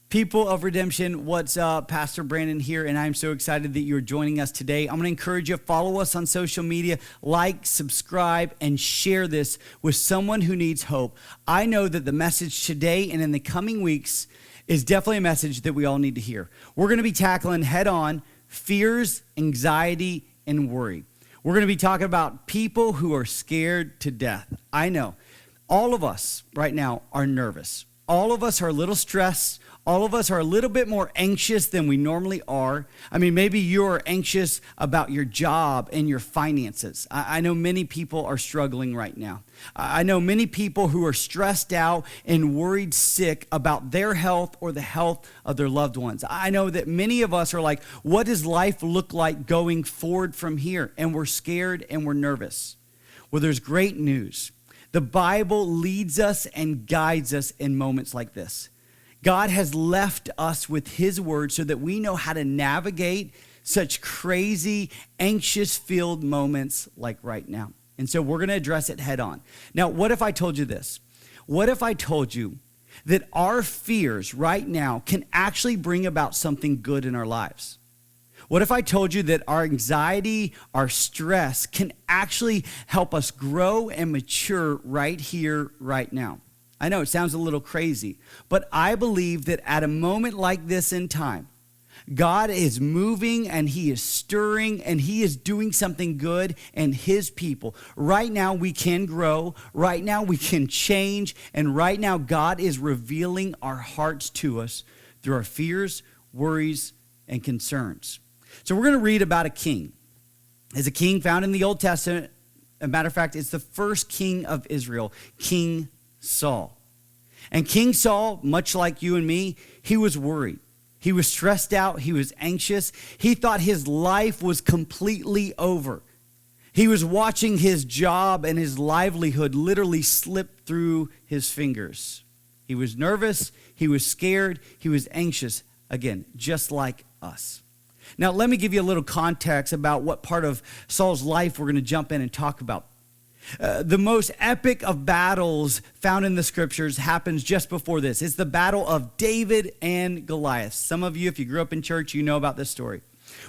People of Redemption, what's up? Pastor Brandon here, and I'm so excited that you're joining us today. I'm going to encourage you, follow us on social media, like, subscribe, and share this with someone who needs hope. I know that the message today and in the coming weeks is definitely a message that we all need to hear. We're going to be tackling head-on fears, anxiety, and worry. We're going to be talking about people who are scared to death. I know all of us right now are nervous. All of us are a little stressed. All of us are a little bit more anxious than we normally are. I mean, maybe you're anxious about your job and your finances. I know many people are struggling right now. I know many people who are stressed out and worried sick about their health or the health of their loved ones. I know that many of us are like, what does life look like going forward from here? And we're scared and we're nervous. Well, there's great news. The Bible leads us and guides us in moments like this. God has left us with his word so that we know how to navigate such crazy, anxious-filled moments like right now. And so we're going to address it head on. Now, what if I told you this? What if I told you that our fears right now can actually bring about something good in our lives? What if I told you that our anxiety, our stress can actually help us grow and mature right here, right now? I know it sounds a little crazy, but I believe that at a moment like this in time, God is moving and he is stirring and he is doing something good in his people. Right now we can grow, right now we can change, and right now God is revealing our hearts to us through our fears, worries, and concerns. So we're going to read about a king. It's a king found in the Old Testament. As a matter of fact, it's the first king of Israel, King Saul. And King Saul, much like you and me, he was worried. He was stressed out. He was anxious. He thought his life was completely over. He was watching his job and his livelihood literally slip through his fingers. He was nervous. He was scared. He was anxious. Again, just like us. Now, let me give you a little context about what part of Saul's life we're going to jump in and talk about. The most epic of battles found in the scriptures happens just before this. It's the battle of David and Goliath. Some of you, if you grew up in church, you know about this story.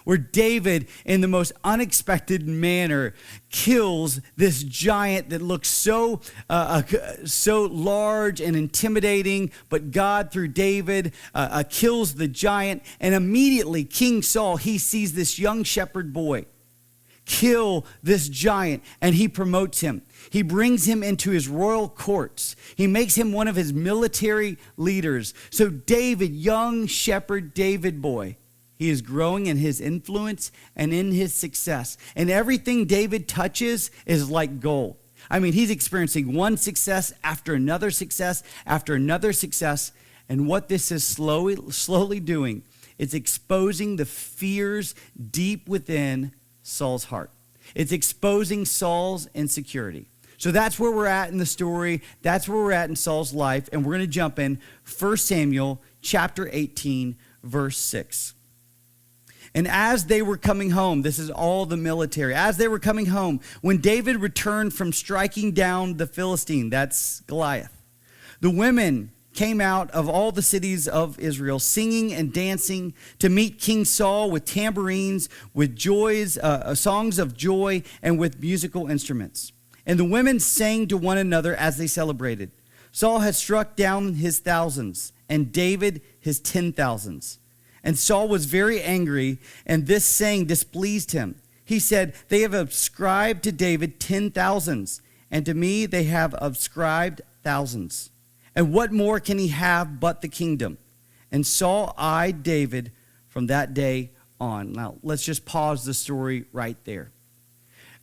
Where David, in the most unexpected manner, kills this giant that looks so large and intimidating, but God, through David, kills the giant. And immediately, King Saul, he sees this young shepherd boy kill this giant, and he promotes him. He brings him into his royal courts. He makes him one of his military leaders. So David, young shepherd David boy, he is growing in his influence and in his success. And everything David touches is like gold. I mean, he's experiencing one success after another success after another success. And what this is slowly doing is exposing the fears deep within Saul's heart. It's exposing Saul's insecurity. So that's where we're at in the story. That's where we're at in Saul's life. And we're going to jump in 1 Samuel chapter 18, verse 6. And as they were coming home, this is all the military, as they were coming home, when David returned from striking down the Philistine, that's Goliath, the women came out of all the cities of Israel, singing and dancing to meet King Saul with tambourines, with songs of joy, and with musical instruments. And the women sang to one another as they celebrated. Saul had struck down his thousands, and David his 10,000s. And Saul was very angry, and this saying displeased him. He said, "They have ascribed to David 10,000s, and to me they have ascribed thousands. And what more can he have but the kingdom?" And Saul eyed David from that day on. Now, let's just pause the story right there.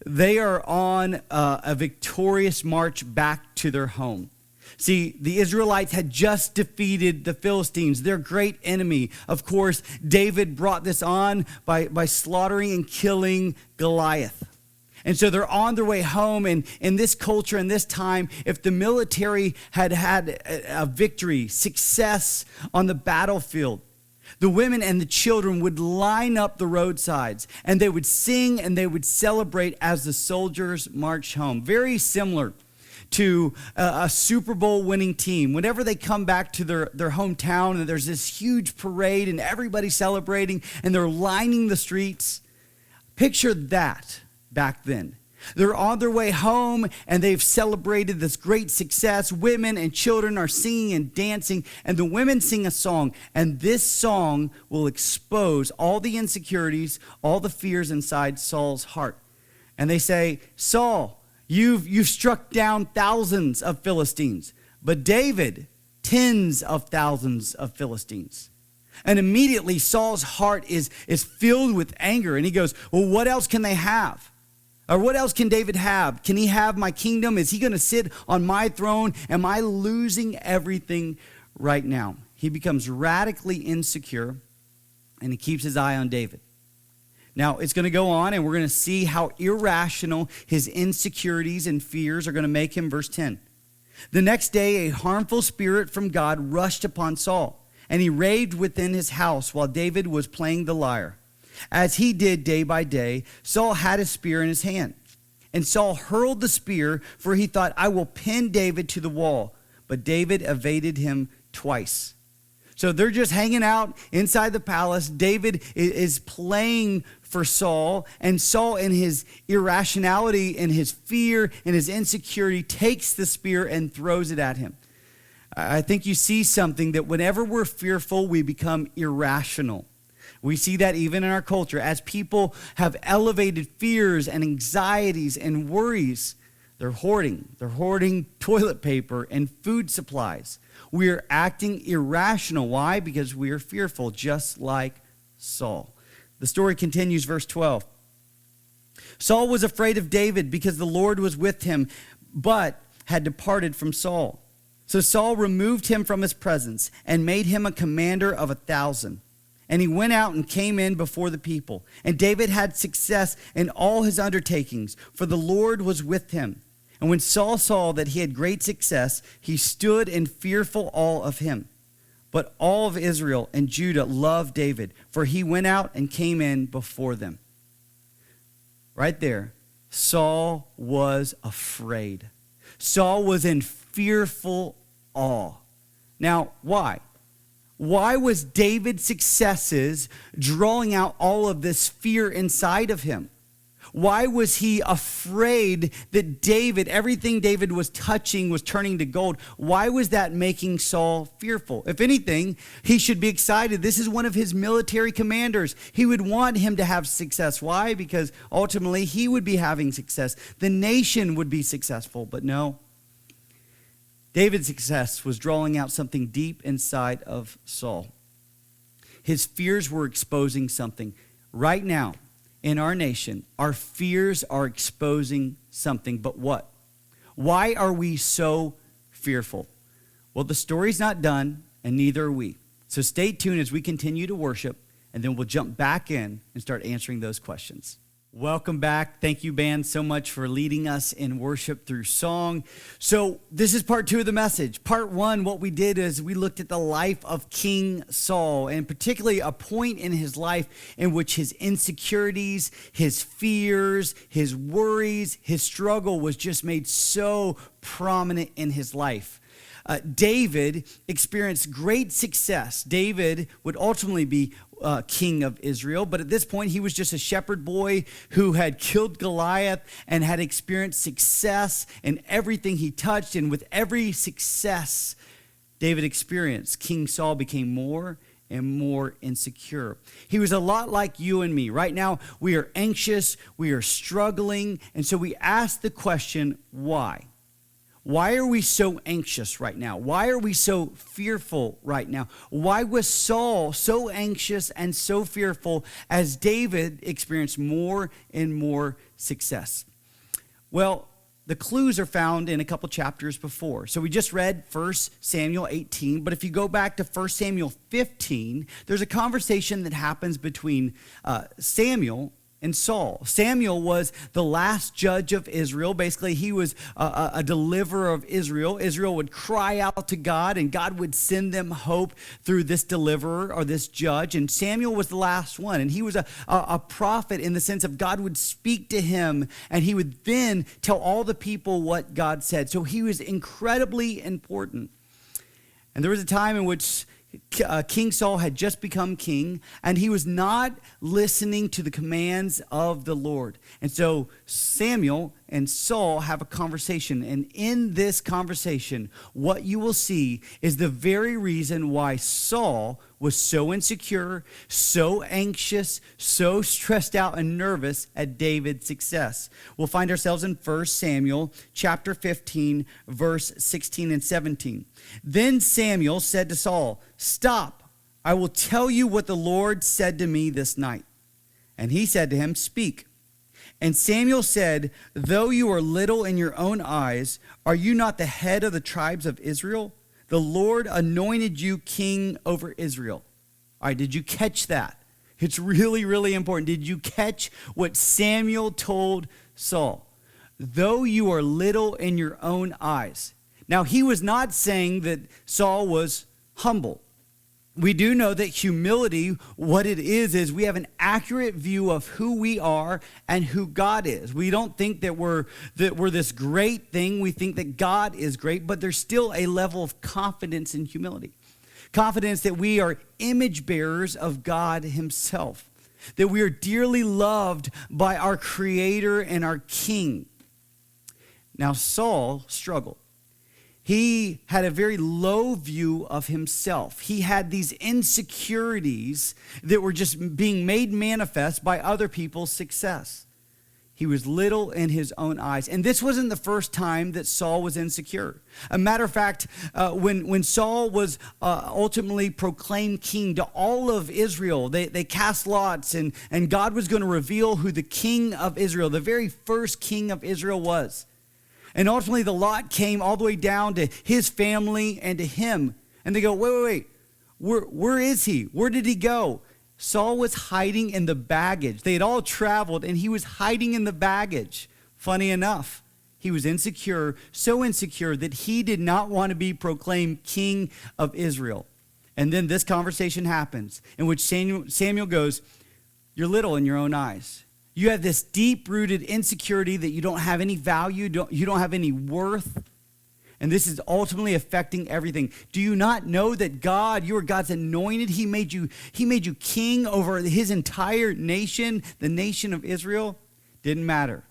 They are on a victorious march back to their home. See, the Israelites had just defeated the Philistines, their great enemy. Of course, David brought this on by slaughtering and killing Goliath. And so they're on their way home, and in this culture, in this time, if the military had a victory, success on the battlefield, the women and the children would line up the roadsides, and they would sing and they would celebrate as the soldiers marched home. Very similar to a Super Bowl winning team, whenever they come back to their hometown and there's this huge parade and everybody's celebrating and they're lining the streets, picture that back then. They're on their way home and they've celebrated this great success. Women and children are singing and dancing, and the women sing a song. And this song will expose all the insecurities, all the fears inside Saul's heart. And they say, Saul, you've struck down thousands of Philistines, but David, tens of thousands of Philistines. And immediately Saul's heart is filled with anger, and he goes, well, what else can they have? Or what else can David have? Can he have my kingdom? Is he going to sit on my throne? Am I losing everything right now? He becomes radically insecure, and he keeps his eye on David. Now, it's going to go on, and we're going to see how irrational his insecurities and fears are going to make him. Verse 10. The next day, a harmful spirit from God rushed upon Saul, and he raved within his house while David was playing the lyre. As he did day by day, Saul had a spear in his hand. And Saul hurled the spear, for he thought, I will pin David to the wall. But David evaded him twice. So they're just hanging out inside the palace. David is playing for Saul. And Saul, in his irrationality and his fear and his insecurity, takes the spear and throws it at him. I think you see something that whenever we're fearful, we become irrational. We see that even in our culture. As people have elevated fears and anxieties and worries, they're hoarding. They're hoarding toilet paper and food supplies. We are acting irrational. Why? Because we are fearful, just like Saul. The story continues, verse 12. Saul was afraid of David because the Lord was with him, but had departed from Saul. So Saul removed him from his presence and made him a commander of 1,000. And he went out and came in before the people. And David had success in all his undertakings, for the Lord was with him. And when Saul saw that he had great success, he stood in fearful awe of him. But all of Israel and Judah loved David, for he went out and came in before them. Right there, Saul was afraid. Saul was in fearful awe. Now, why? Why was David's successes drawing out all of this fear inside of him? Why was he afraid that David, everything David was touching was turning to gold? Why was that making Saul fearful? If anything, he should be excited. This is one of his military commanders. He would want him to have success. Why? Because ultimately he would be having success. The nation would be successful, but no. David's success was drawing out something deep inside of Saul. His fears were exposing something. Right now, in our nation, our fears are exposing something. But what? Why are we so fearful? Well, the story's not done, and neither are we. So stay tuned as we continue to worship, and then we'll jump back in and start answering those questions. Welcome back. Thank you, band, so much for leading us in worship through song. So this is part 2 of the message. Part 1, what we did is we looked at the life of King Saul, and particularly a point in his life in which his insecurities, his fears, his worries, his struggle was just made so prominent in his life. David experienced great success. David would ultimately be king of Israel, but at this point he was just a shepherd boy who had killed Goliath and had experienced success in everything he touched. And with every success David experienced, King Saul became more and more insecure. He was a lot like you and me. Right now we are anxious, we are struggling, and so we ask the question, why? Why are we so anxious right now? Why are we so fearful right now? Why was Saul so anxious and so fearful as David experienced more and more success? Well, the clues are found in a couple chapters before. So we just read 1 Samuel 18, but if you go back to 1 Samuel 15, there's a conversation that happens between Samuel and Saul. Samuel was the last judge of Israel. Basically, he was a deliverer of Israel. Israel would cry out to God, and God would send them hope through this deliverer or this judge. And Samuel was the last one. And he was a prophet in the sense of God would speak to him, and he would then tell all the people what God said. So he was incredibly important. And there was a time in which King Saul had just become king, and he was not listening to the commands of the Lord. And so Samuel and Saul have a conversation. And in this conversation, what you will see is the very reason why Saul was so insecure, so anxious, so stressed out and nervous at David's success. We'll find ourselves in 1 Samuel chapter 15, verse 16 and 17. Then Samuel said to Saul, "Stop, I will tell you what the Lord said to me this night." And he said to him, "Speak." And Samuel said, "Though you are little in your own eyes, are you not the head of the tribes of Israel? The Lord anointed you king over Israel." All right, did you catch that? It's really, really important. Did you catch what Samuel told Saul? Though you are little in your own eyes. Now, he was not saying that Saul was humble. We do know that humility, what it is we have an accurate view of who we are and who God is. We don't think that we're this great thing. We think that God is great, but there's still a level of confidence in humility. Confidence that we are image bearers of God himself, that we are dearly loved by our Creator and our King. Now, Saul struggled. He had a very low view of himself. He had these insecurities that were just being made manifest by other people's success. He was little in his own eyes. And this wasn't the first time that Saul was insecure. A matter of fact, when Saul was ultimately proclaimed king to all of Israel, they cast lots, and God was going to reveal who the king of Israel, the very first king of Israel, was. And ultimately, the lot came all the way down to his family and to him. And they go, wait. Where is he? Where did he go? Saul was hiding in the baggage. They had all traveled, and he was hiding in the baggage. Funny enough, he was insecure, so insecure that he did not want to be proclaimed king of Israel. And then this conversation happens in which Samuel goes, "You're little in your own eyes. You have this deep-rooted insecurity that you don't have any value, you don't have any worth, and this is ultimately affecting everything. Do you not know that God, you are God's anointed? He made you king over his entire nation, the nation of Israel?" Didn't matter.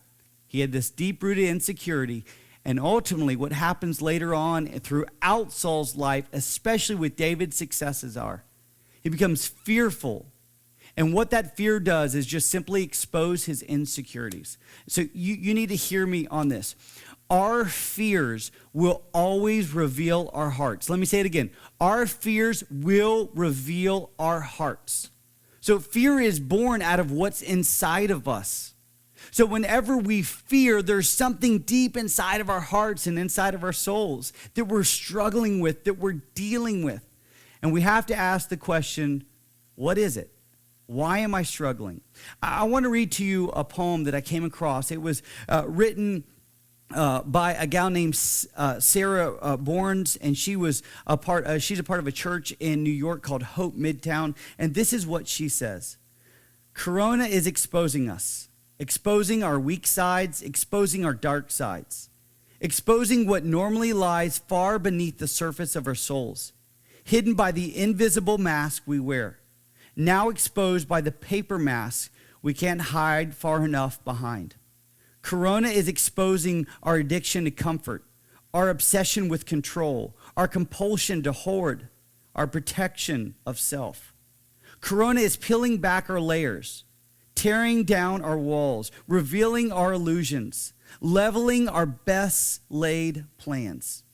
He had this deep-rooted insecurity, and ultimately what happens later on throughout Saul's life, especially with David's successes, he becomes fearful. And what that fear does is just simply expose his insecurities. So you need to hear me on this. Our fears will always reveal our hearts. Let me say it again. Our fears will reveal our hearts. So fear is born out of what's inside of us. So whenever we fear, there's something deep inside of our hearts and inside of our souls that we're struggling with, that we're dealing with. And we have to ask the question, what is it? Why am I struggling? I want to read to you a poem that I came across. It was written by a gal named Sarah Bournes, and she's a part of a church in New York called Hope Midtown. And this is what she says: "Corona is exposing us, exposing our weak sides, exposing our dark sides, exposing what normally lies far beneath the surface of our souls, hidden by the invisible mask we wear. Now exposed by the paper mask we can't hide far enough behind. Corona is exposing our addiction to comfort, our obsession with control, our compulsion to hoard, our protection of self. Corona is peeling back our layers, tearing down our walls, revealing our illusions, leveling our best laid plans.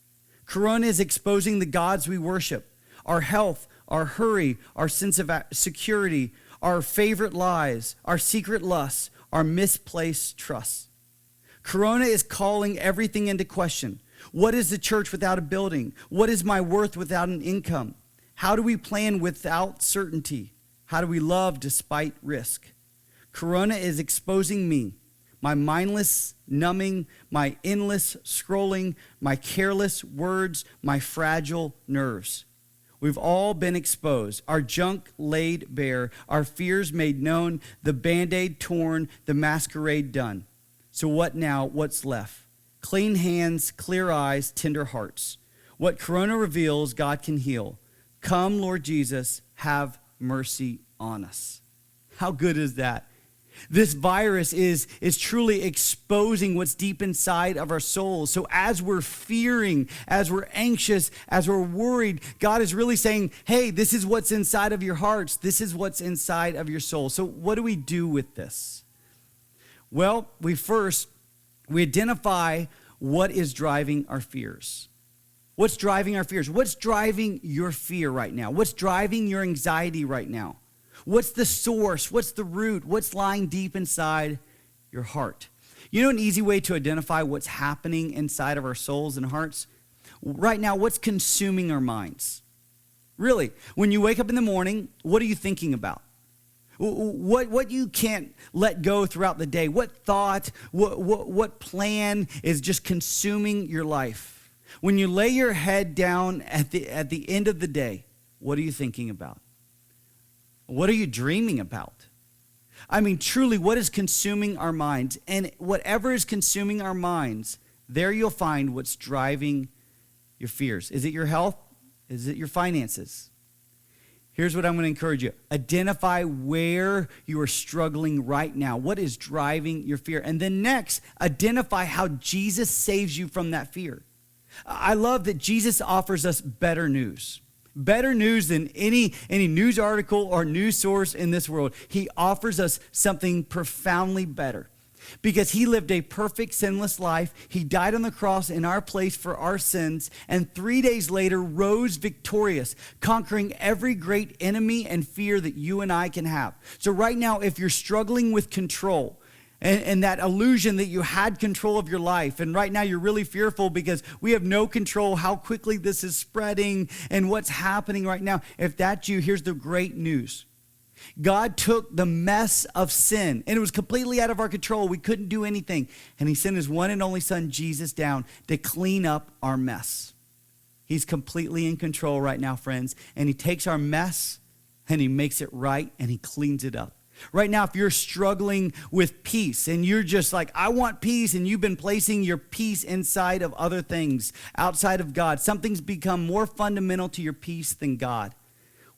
Corona is exposing the gods we worship, our health, our hurry, our sense of security, our favorite lies, our secret lusts, our misplaced trusts. Corona is calling everything into question. What is the church without a building? What is my worth without an income? How do we plan without certainty? How do we love despite risk? Corona is exposing me, my mindless numbing, my endless scrolling, my careless words, my fragile nerves. We've all been exposed, our junk laid bare, our fears made known, the Band-Aid torn, the masquerade done. So what now? What's left? Clean hands, clear eyes, tender hearts. What Corona reveals, God can heal. Come, Lord Jesus, have mercy on us. How good is that? This virus is truly exposing what's deep inside of our souls. So as we're fearing, as we're anxious, as we're worried, God is really saying, hey, this is what's inside of your hearts. This is what's inside of your soul. So what do we do with this? Well, we identify what is driving our fears. What's driving our fears? What's driving your fear right now? What's driving your anxiety right now? What's the source? What's the root? What's lying deep inside your heart? You know an easy way to identify what's happening inside of our souls and hearts? Right now, what's consuming our minds? Really, when you wake up in the morning, what are you thinking about? What you can't let go throughout the day? What thought, what plan is just consuming your life? When you lay your head down at the end of the day, what are you thinking about? What are you dreaming about? I mean, truly, what is consuming our minds? And whatever is consuming our minds, there you'll find what's driving your fears. Is it your health? Is it your finances? Here's what I'm going to encourage you. Identify where you are struggling right now. What is driving your fear? And then next, identify how Jesus saves you from that fear. I love that Jesus offers us better news. Better news than any news article or news source in this world. He offers us something profoundly better. Because he lived a perfect, sinless life. He died on the cross in our place for our sins. And 3 days later rose victorious, conquering every great enemy and fear that you and I can have. So right now, if you're struggling with control, and that illusion that you had control of your life. And right now you're really fearful because we have no control how quickly this is spreading and what's happening right now. If that's you, here's the great news. God took the mess of sin, and it was completely out of our control. We couldn't do anything. And he sent his one and only son, Jesus, down to clean up our mess. He's completely in control right now, friends. And he takes our mess and he makes it right and he cleans it up. Right now, if you're struggling with peace and you're just like, I want peace, and you've been placing your peace inside of other things, outside of God, something's become more fundamental to your peace than God.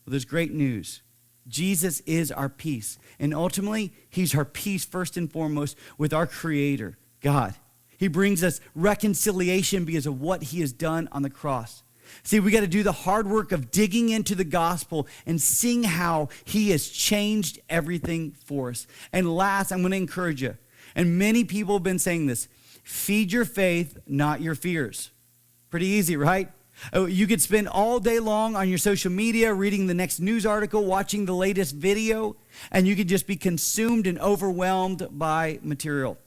Well, there's great news. Jesus is our peace. And ultimately, he's our peace first and foremost with our Creator, God. He brings us reconciliation because of what he has done on the cross. See, we got to do the hard work of digging into the gospel and seeing how he has changed everything for us. And last, I'm going to encourage you, and many people have been saying this, feed your faith, not your fears. Pretty easy, right? You could spend all day long on your social media, reading the next news article, watching the latest video, and you could just be consumed and overwhelmed by material.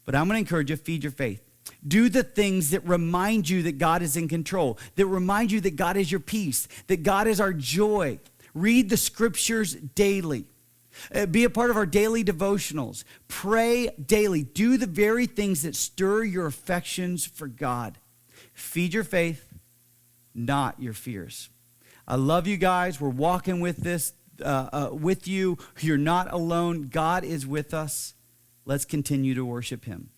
But I'm going to encourage you, feed your faith. Do the things that remind you that God is in control, that remind you that God is your peace, that God is our joy. Read the scriptures daily. Be a part of our daily devotionals. Pray daily. Do the very things that stir your affections for God. Feed your faith, not your fears. I love you guys. We're walking with this, with you. You're not alone. God is with us. Let's continue to worship him.